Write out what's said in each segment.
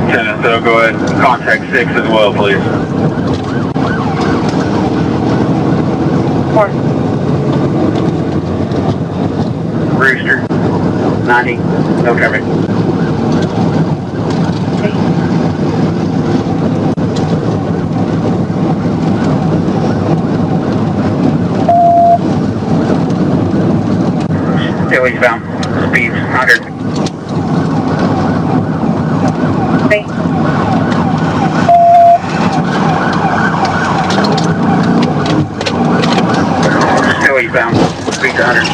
Lieutenant, so go ahead and contact 6 as well, please. Rooster, 90, no traffic. Still eastbound, speeds 100. Still eastbound, speeds 100.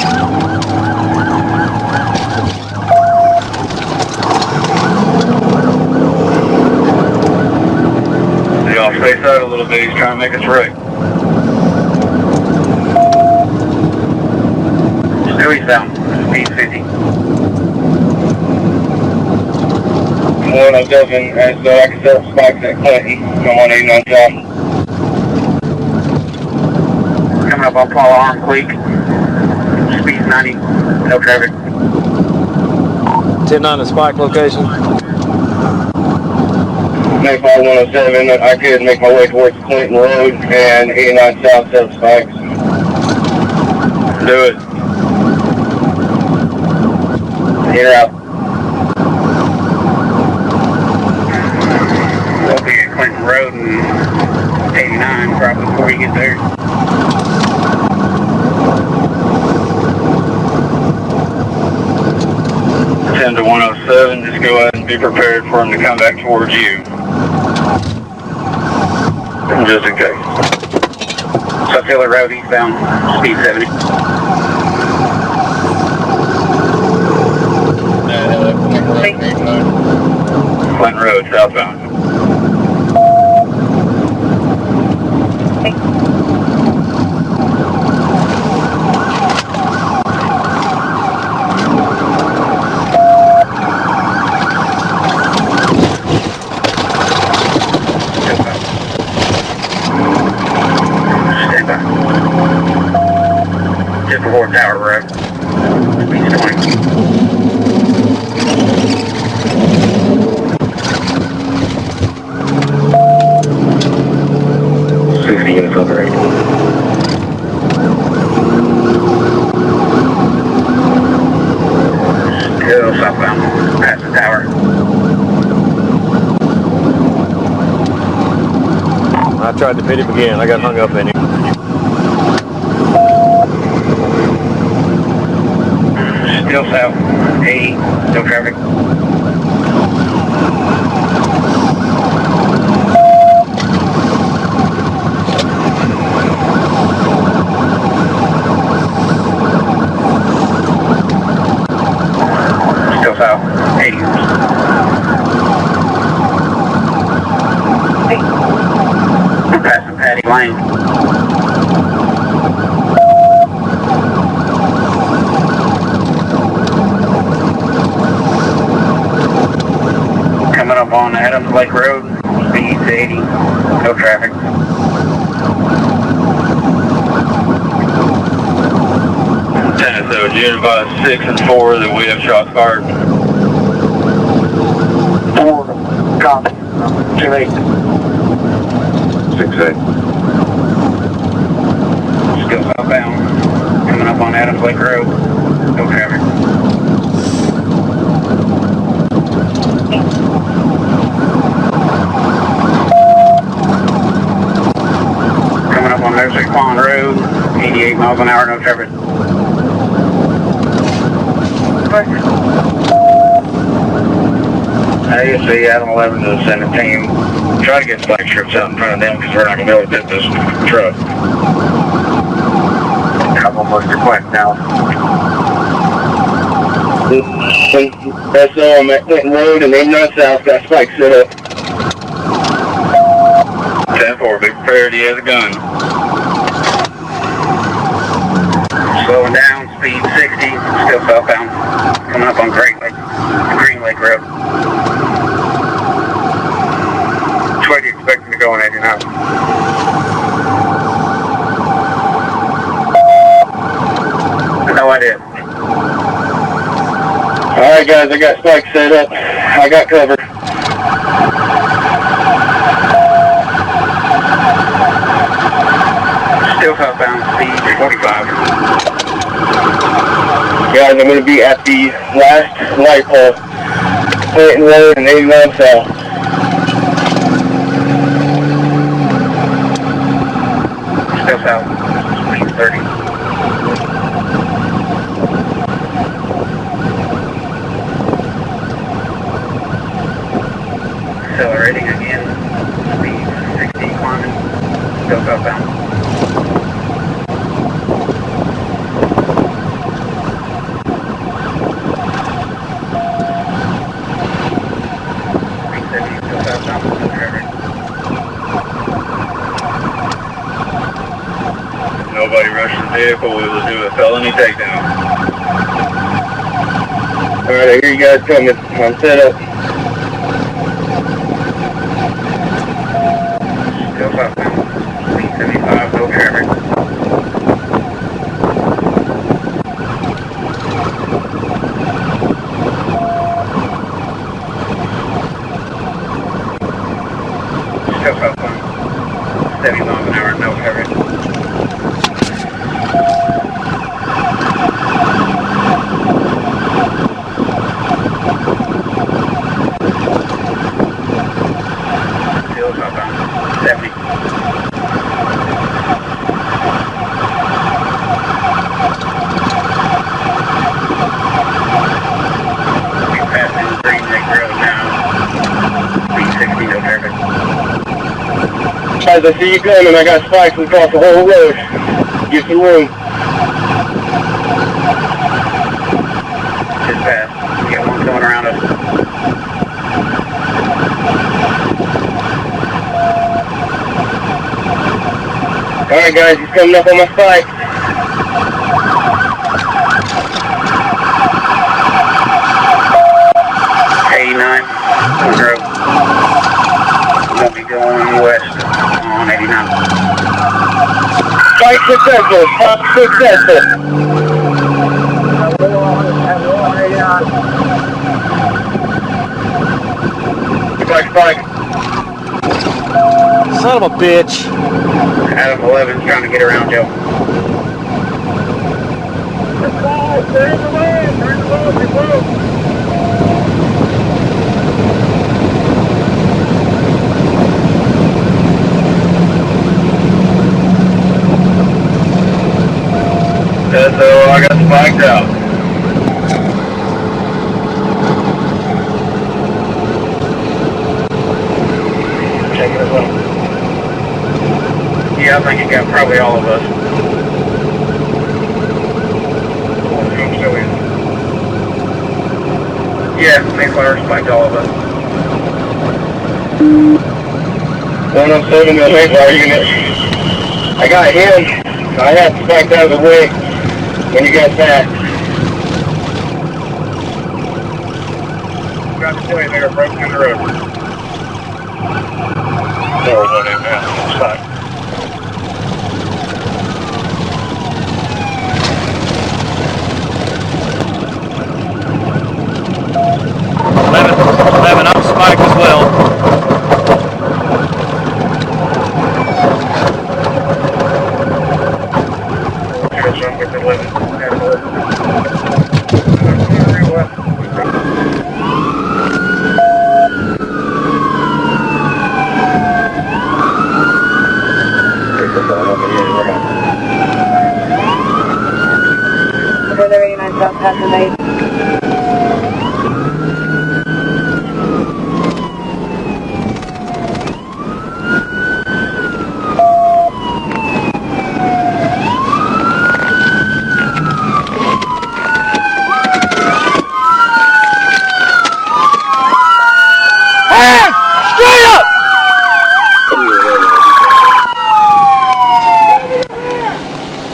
Y'all space out a little bit, he's trying to make us right. Still eastbound, speed 50. One of Dublin, as though I can set up spikes at Clinton, I'm on 89 South. Coming up on Paul Arm Creek, speed 90, no traffic. 10-9 to spike location. Mayflower 107, I could make my way towards Clinton Road and 89 South, set up spikes. Do it. In or out. We'll be at Clinton Road and 89 probably before you get there. To 107, just go ahead and be prepared for him to come back towards you. Just in case. Sutilla Road eastbound, speed 70. Clinton Road southbound. Just before Tower Road, speed 20. Units operating. Still southbound, past the tower. I tried to pit him again. I got hung up in him. Still south, 80, no traffic. Still south, 80. Passing Patty Lane. Coming up on Adams Lake Road, speed 80, no traffic. Lieutenant, so would you advise 6 and 4 that we have shots fired? 4, copy. 2-8. 6-8. Still southbound, coming up on Adams Lake Road, no traffic. Coming up on Nursery Pond Road, 88 miles an hour, no traffic. ASC Adam 11 to the Senate team. Try to get spike strips out in front of them because we're not going to be able to get this truck. I'm almost to Quack now. That's all, I'm at Clinton Road and 89 South, got spikes set up. 10-4, be prepared, he has a gun. Slowing down, speed 60, still southbound. Coming up on Green Lake Road. Which way do you expect him to go on 89? No idea. Alright guys, I got spikes set up. I got cover. Still southbound, speed 45. Guys, I'm going to be at the last light pole. Clinton Road and 89 South. Still south, speed 30. Accelerating again, speed 60 climbing, still southbound. Speed 70, still southbound, no traffic. Nobody rushed the vehicle, we will do a felony takedown. Alright, I hear you guys coming. I'm set up. Still southbound, speed 75, no traffic. Still southbound, 70 miles an hour, no traffic. Still southbound, 70. We passing Green Lake Road now. Speed 60, no traffic. Guys, I see you coming. I got spikes across the whole road. Get some room. Just passed. We got one coming around us. Alright guys, he's coming up on my spike. A9, on road. We'll be going west on 89. Spike successful. Spike successful. Spike, spike. Son of a bitch. Adam 11's trying to get around Joe. So I got spiked out. Check it as well. Yeah, I think it got probably all of us. Yeah, Mayflower spiked all of us. 107 Mayflower unit. I got him. I had spiked out of the way when you got back. Got the point there, broke through the road. There was one in there. Spike. Eleven, I'm spiked as well. South Passionate.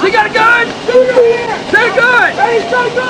They got a gun! They're good! Hey, so good!